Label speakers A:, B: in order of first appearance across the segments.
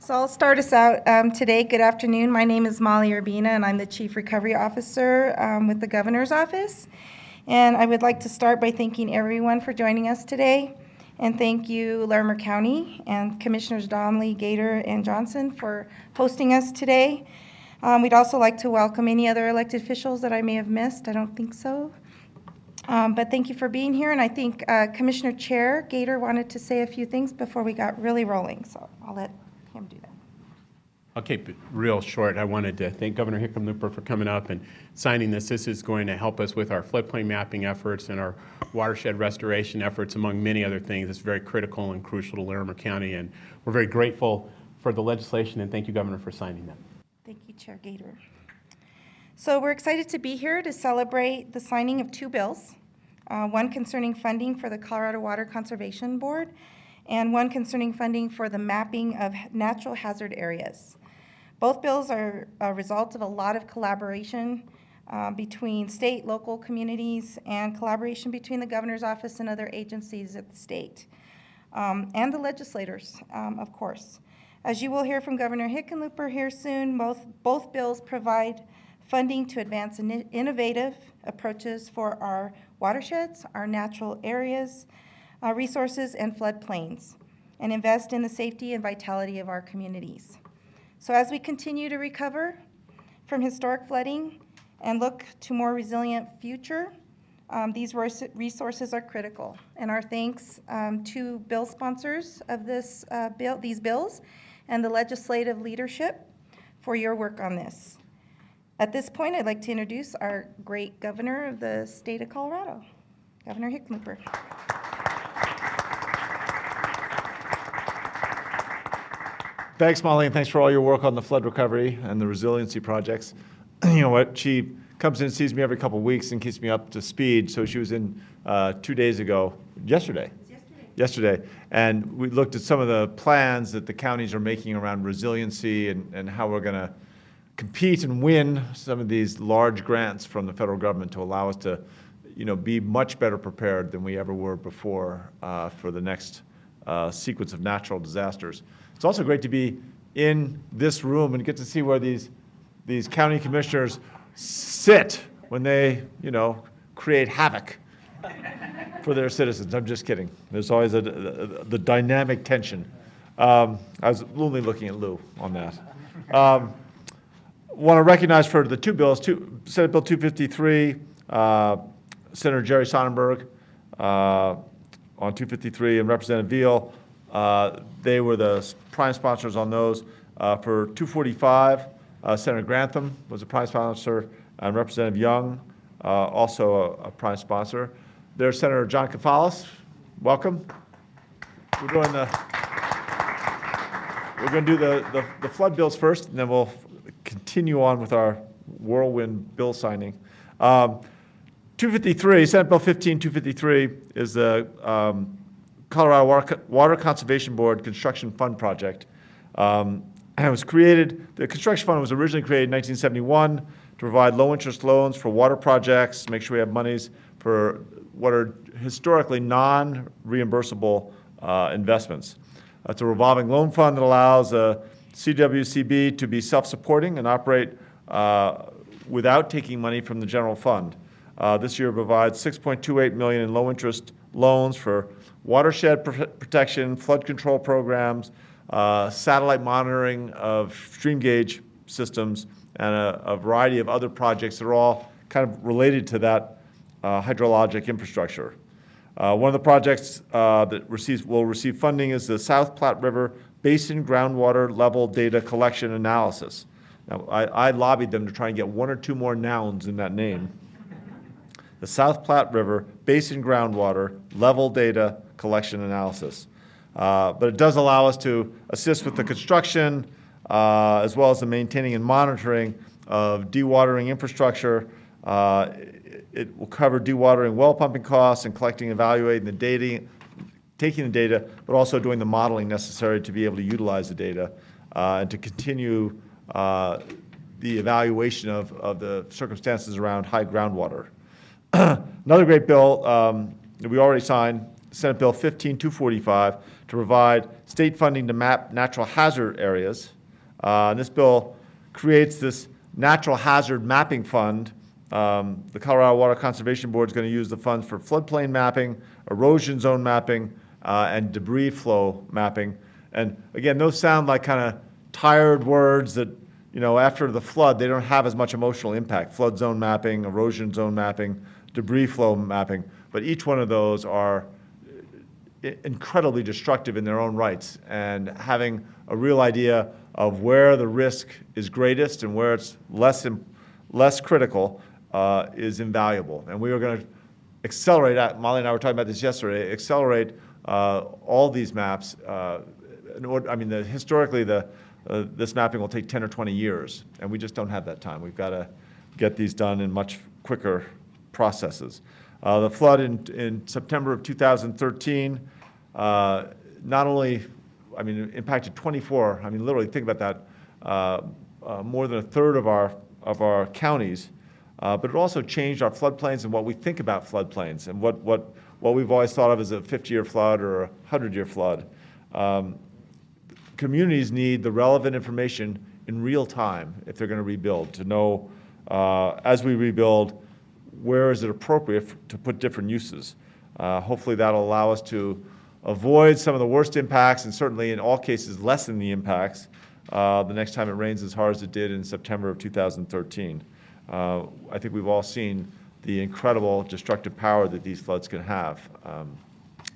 A: So I'll start us out today. Good afternoon. My name is Molly Urbina, and I'm the Chief Recovery Officer with the Governor's Office. And I would like to start by thanking everyone for joining us today. And thank you, Larimer County and Commissioners Donnelly, Gator, and Johnson for hosting us today. We'd also like to welcome any other elected officials that I may have missed. I don't think so. But thank you for being here. And I think Commissioner Chair Gator wanted to say a few things before we got really rolling. So I'll let him do that.
B: I'll keep it real short. I wanted to thank Governor Hickenlooper for coming up and signing this. This is going to help us with our floodplain mapping efforts and our watershed restoration efforts, among many other things. It's very critical and crucial to Larimer County, and we're very grateful for the legislation, and thank you, Governor, for signing that.
A: Thank you, Chair Gator. So we're excited to be here to celebrate the signing of two bills, one concerning funding for the Colorado Water Conservation Board, and one concerning funding for the mapping of natural hazard areas. Both bills are a result of a lot of collaboration between state, local communities, and collaboration between the governor's office and other agencies at the state, and the legislators, of course. As you will hear from Governor Hickenlooper here soon, both bills provide funding to advance innovative approaches for our watersheds, our natural areas, resources, and floodplains, and invest in the safety and vitality of our communities. So as we continue to recover from historic flooding and look to more resilient future, these resources are critical. And our thanks to bill sponsors of these bills and the legislative leadership for your work on this. At this point, I'd like to introduce our great governor of the state of Colorado, Governor Hickenlooper.
C: Thanks, Molly, and thanks for all your work on the flood recovery and the resiliency projects. You know what? She comes in and sees me every couple of weeks and keeps me up to speed. So she was in 2 days ago, yesterday, and we looked at some of the plans that the counties are making around resiliency and how we're going to compete and win some of these large grants from the federal government to allow us to, be much better prepared than we ever were before for the next sequence of natural disasters. It's also great to be in this room and get to see where these county commissioners sit when they, create havoc for their citizens. I'm just kidding. There's always the dynamic tension. I was only looking at Lou on that. Want to recognize for the two bills, Senate Bill 253, Senator Jerry Sonnenberg on 253 and Representative Veal. They were the prime sponsors on those. For 245, Senator Grantham was a prime sponsor, and Representative Young, also a prime sponsor. There's Senator John Kafalis. Welcome. We're going to do the flood bills first, and then we'll continue on with our whirlwind bill signing. 253, Senate Bill 253 is the Colorado Water Conservation Board Construction Fund Project. And it was created, the construction fund was originally created in 1971 to provide low-interest loans for water projects, make sure we have monies for what are historically non-reimbursable investments. It's a revolving loan fund that allows CWCB to be self-supporting and operate without taking money from the general fund. This year provides $6.28 million in low-interest loans for watershed protection, flood control programs, satellite monitoring of stream gauge systems, and a variety of other projects that are all kind of related to that hydrologic infrastructure. One of the projects that will receive funding is the South Platte River Basin Groundwater Level Data Collection Analysis. Now, I lobbied them to try and get one or two more nouns in that name. The South Platte River Basin Groundwater Level Data Collection Analysis. But it does allow us to assist with the construction as well as the maintaining and monitoring of dewatering infrastructure. It will cover dewatering well pumping costs and collecting, evaluating the data, taking the data, but also doing the modeling necessary to be able to utilize the data and to continue the evaluation of the circumstances around high groundwater. Another great bill that we already signed, Senate Bill 15245 to provide state funding to map natural hazard areas. And this bill creates this natural hazard mapping fund. The Colorado Water Conservation Board is going to use the funds for floodplain mapping, erosion zone mapping, and debris flow mapping. And again, those sound like kind of tired words that, you know, after the flood, they don't have as much emotional impact. Flood zone mapping, erosion zone mapping, debris flow mapping. But each one of those are incredibly destructive in their own rights. And having a real idea of where the risk is greatest and where it's less critical is invaluable. And we are going to accelerate, Molly and I were talking about this yesterday, accelerate all these maps. Historically, this mapping will take 10 or 20 years, and we just don't have that time. We've got to get these done in much quicker processes. The flood in September of 2013 not only, impacted 24, literally think about that, more than a third of our counties, but it also changed our floodplains and what we think about floodplains and what we've always thought of as a 50-year flood or a 100-year flood. Communities need the relevant information in real time if they're going to rebuild, to know as we rebuild, where is it appropriate to put different uses. Hopefully that'll allow us to avoid some of the worst impacts and certainly in all cases lessen the impacts the next time it rains as hard as it did in September of 2013. I think we've all seen the incredible destructive power that these floods can have.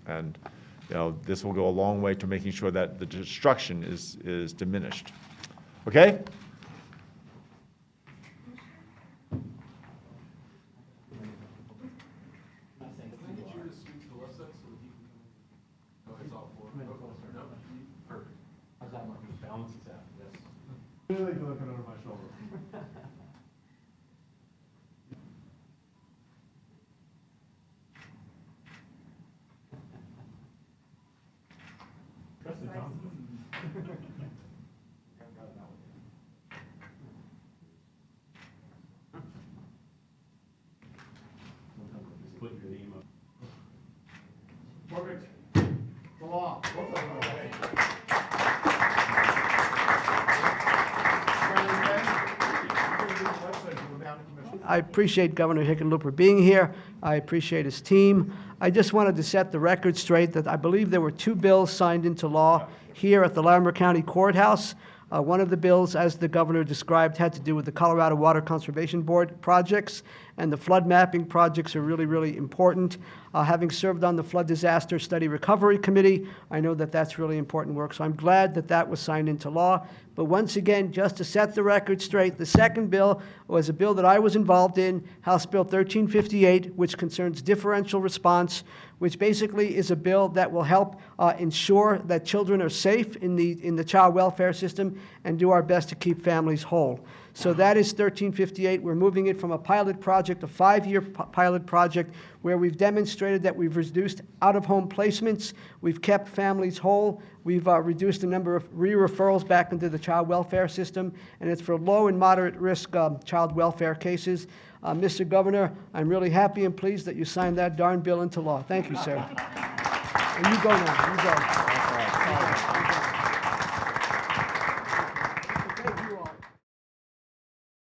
C: And this will go a long way to making sure that the destruction is diminished. Okay? Really looking over my shoulder. Perfect. The law.
D: I appreciate Governor Hickenlooper being here. I appreciate his team. I just wanted to set the record straight that I believe there were 2 bills signed into law here at the Larimer County Courthouse. One of the bills, as the governor described, had to do with the Colorado Water Conservation Board projects, and the flood mapping projects are really, really important. Having served on the Flood Disaster Study Recovery Committee, I know that that's really important work, so I'm glad that that was signed into law. But once again, just to set the record straight, the second bill was a bill that I was involved in, House Bill 1358, which concerns differential response, which basically is a bill that will help ensure that children are safe in the child welfare system and do our best to keep families whole. So that is 1358. We're moving it from a pilot project, a 5-year pilot project, where we've demonstrated that we've reduced out-of-home placements, we've kept families whole, we've reduced the number of re-referrals back into the child welfare system, and it's for low and moderate risk child welfare cases. Mr. Governor, I'm really happy and pleased that you signed that darn bill into law. Thank you, sir. And you go now. You go.